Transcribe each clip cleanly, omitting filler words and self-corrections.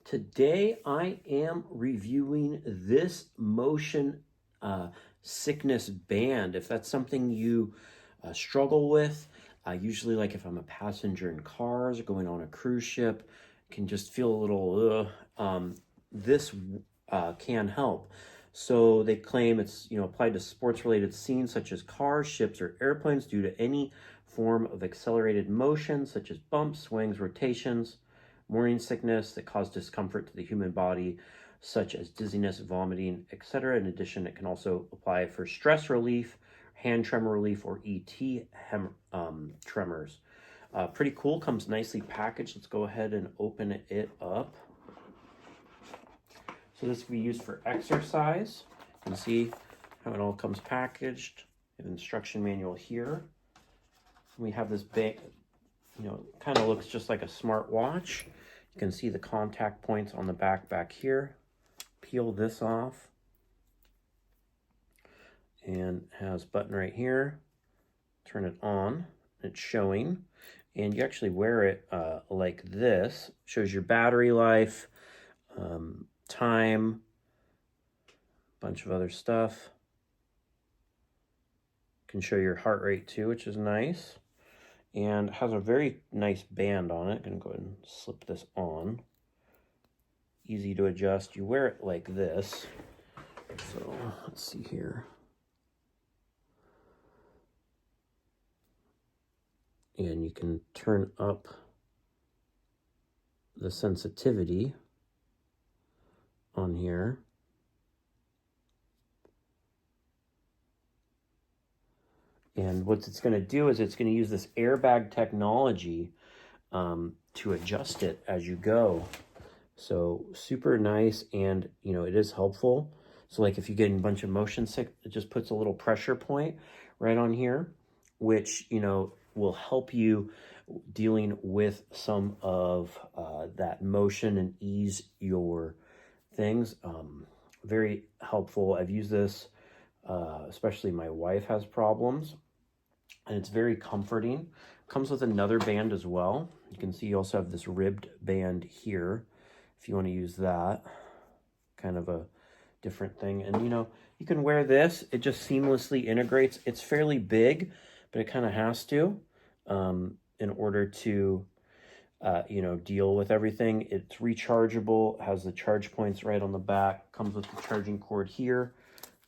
Today I am reviewing this motion sickness band. If that's something you struggle with, usually like if I'm a passenger in cars or going on a cruise ship, can just feel a little, this can help. So they claim it's applied to sports-related scenes such as cars, ships, or airplanes due to any form of accelerated motion such as bumps, swings, rotations, morning sickness that cause discomfort to the human body, such as dizziness, vomiting, etc. In addition, it can also apply for stress relief, hand tremor relief, or ET tremors. Pretty cool, comes nicely packaged. Let's go ahead and open it up. So this can be used for exercise. You can see how it all comes packaged. We have an instruction manual here. We have this big, kind of looks just like a smartwatch. You can see the contact points on the back here. Peel this off. And has a button right here. Turn it on. It's showing. And you actually wear it like this. Shows your battery life, time, bunch of other stuff. Can show your heart rate too, which is nice. And has a very nice band on it. Gonna go ahead and slip this on. Easy to adjust. You wear it like this. So let's see here. And you can turn up the sensitivity on here. And what it's going to do is it's going to use this airbag technology to adjust it as you go. So super nice, and it is helpful. So like if you get a bunch of motion sick, it just puts a little pressure point right on here, which will help you dealing with some of that motion and ease your things. Very helpful. I've used this, especially my wife has problems, and it's very comforting. Comes with another band as well. You can see you also have this ribbed band here if you want to use that. Kind of a different thing. And you can wear this. It just seamlessly integrates. It's fairly big, but it kind of has to in order to deal with everything. It's rechargeable, has the charge points right on the back, comes with the charging cord here,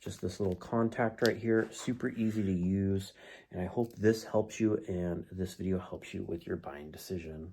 just this little contact right here. Super easy to use, and I hope this helps you and this video helps you with your buying decision.